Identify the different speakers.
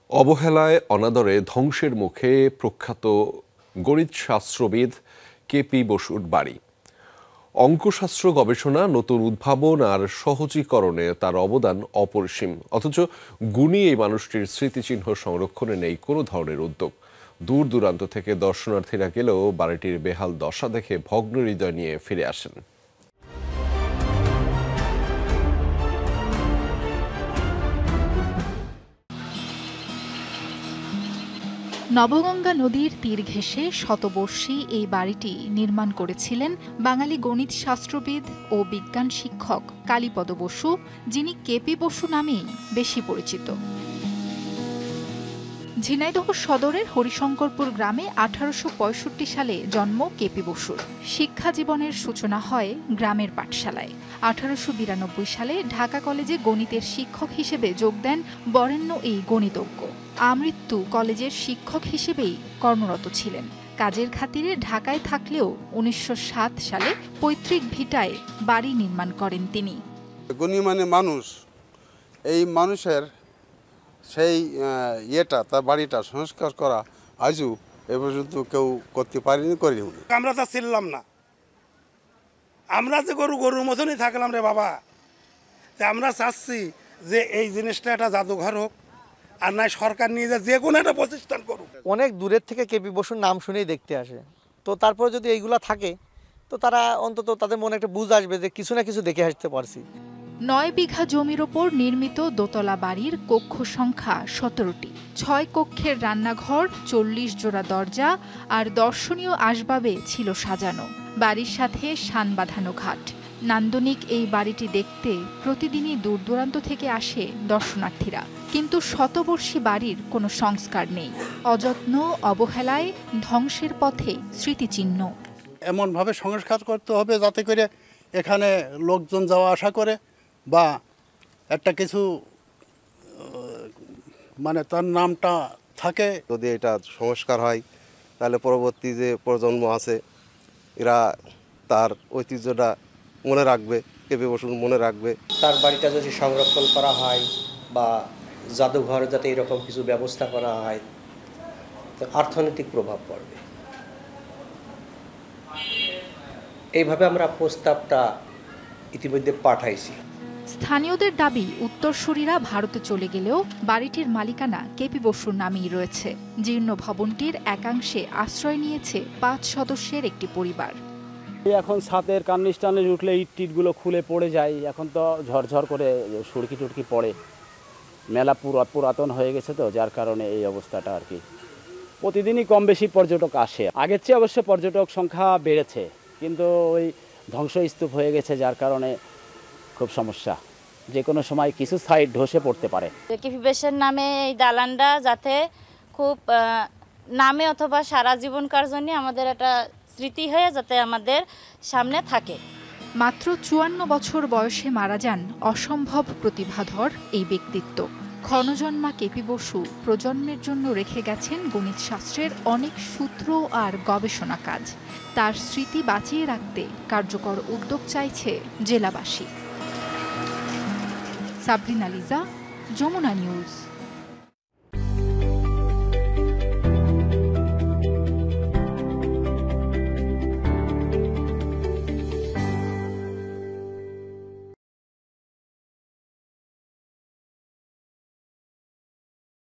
Speaker 1: অবহেলায় অনাদরে ধ্বংসের মুখে প্রখ্যাত গণিত শাস্ত্রবিদ কেপি বসুর বাড়ি। অঙ্কশাস্ত্র গবেষণা, নতুন উদ্ভাবন আর সহজীকরণে তার অবদান অপরিসীম। অথচ গুণী এই মানুষটির স্মৃতিচিহ্ন সংরক্ষণে নেই কোনো ধরনের উদ্যোগ। দূর দূরান্ত থেকে দর্শনার্থীরা গেলেও বাড়িটির বেহাল দশা দেখে ভগ্ন হৃদয় নিয়ে ফিরে আসেন।
Speaker 2: নবগঙ্গা নদীর তীর ঘেঁষে শতবর্ষী এই বাড়িটি নির্মাণ করেছিলেন বাঙালি গণিত শাস্ত্রবিদ ও বিজ্ঞান শিক্ষক কালীপদ বসু, যিনি কেপি বসু নামেই বেশি পরিচিত। ঝিনাইদহ সদরের হরিশঙ্করপুর গ্রামে 1865 সালে জন্ম কেপি বসুর। শিক্ষা জীবনের সূচনা হয় গ্রামের পাঠশালায়। 1892 সালে ঢাকা কলেজে গণিতের শিক্ষক হিসেবে যোগ দেন বরেণ্য এই গণিতজ্ঞ। আমৃত্যু কলেজের শিক্ষক হিসেবেই কর্মরত ছিলেন। কাজের খাতিরে ঢাকায় থাকলেও 1907 সালে পৈতৃক ভিটায় বাড়ি নির্মাণ করেন তিনি।
Speaker 3: গুণী মানে মানুষ, এই মানুষের সেই তার বাড়িটা সংস্কার করা আজও এ পর্যন্ত কেউ করতে পারেনি, করিনি।
Speaker 4: আমরা তা ছিলাম না, আমরা যে গরুর মতনই থাকলাম রে বাবা। আমরা চাচ্ছি যে এই জিনিসটা একটা জাদুঘর হোক, আর নাই সরকার নিয়ে যে কোনো একটা প্রতিষ্ঠান করুক।
Speaker 5: অনেক দূরের থেকে কেপি বসুর নাম শুনেই দেখতে আসে, তো তারপর যদি এইগুলা থাকে তো তারা অন্তত তাদের মনে একটা বুঝ আসবে যে কিছু না কিছু দেখে আসতে পারছি।
Speaker 2: 9 বিঘা জমির ওপর নির্মিত দোতলা বাড়ির কক্ষ সংখ্যা 17টি। 6 কক্ষের রান্নাঘর, 40 জোড়া দরজা আর দর্শনীয় আসবাবে ছিল সাজানো। বাড়ির সাথে শান বাঁধানো ঘাট। নান্দনিক এই বাড়িটি দেখতে প্রতিদিনই দূর দূরান্ত থেকে আসে দর্শনার্থীরা, কিন্তু শতবর্ষী বাড়ির কোনো সংস্কার নেই। অযত্ন, অবহেলায় ধ্বংসের পথে স্মৃতিচিহ্ন।
Speaker 6: এমনভাবে সংস্কার করতে হবে যাতে করে এখানে লোকজন যাওয়া আসা করে, বা একটা কিছু মানে তার নামটা থাকে।
Speaker 7: যদি এটা সংস্কার হয় তাহলে পরবর্তী যে প্রজন্ম আছে এরা তার ঐতিহ্যটা মনে রাখবে, কেপি বসু মনে রাখবে।
Speaker 8: তার বাড়িটা যদি সংরক্ষণ করা হয় বা জাদুঘর যাতে এরকম কিছু ব্যবস্থা করা হয়, তো অর্থনৈতিক প্রভাব পড়বে। এইভাবে আমরা প্রস্তাবটা ইতিমধ্যে পাঠাইছি।
Speaker 2: স্থানীয়দের দাবি, উত্তরসূরিরা ভারতে চলে গেলেও বাড়িটির মালিকানা কেপি বসুর নামেই রয়েছে। জীর্ণ ভবনটির একাংশে আশ্রয় নিয়েছে 5 সদস্যের একটি পরিবার।
Speaker 9: এখন ছাদের কার্নিশ টার্নিশ উঠলে ইট টিটগুলো খুলে পড়ে যায়, এখন তো ঝরঝর করে সুড়কি টুটকি পড়ে। মেলা পুরাতন হয়ে গেছে, তো যার কারণে এই অবস্থাটা আর কি। প্রতিদিনই কম বেশি পর্যটক আসে, আগের চেয়ে অবশ্য পর্যটক সংখ্যা বেড়েছে, কিন্তু ওই ধ্বংসস্তূপ হয়ে গেছে, যার কারণে খুব সমস্যা। যে কোনো সময় কিছু সাইড ধসে পড়তে পারে।
Speaker 10: কেপি বসুর নামে এই দালানটা যাতে খুব নামে অথবা সারা জীবনকার জন্য আমাদের একটা স্মৃতি হয়ে যাতে আমাদের সামনে থাকে।
Speaker 2: মাত্র 54 বছর বয়সে মারা যান অসম্ভব প্রতিভাধর এই ব্যক্তিত্ব। ক্ষণজন্মা কেপি বসু প্রজন্মের জন্য রেখে গেছেন গণিত শাস্ত্রের অনেক সূত্র আর গবেষণা কাজ। তার স্মৃতি বাঁচিয়ে রাখতে কার্যকর উদ্যোগ চাইছে জেলাবাসী। সাবরিনা লিজা, যমুনা নিউজ।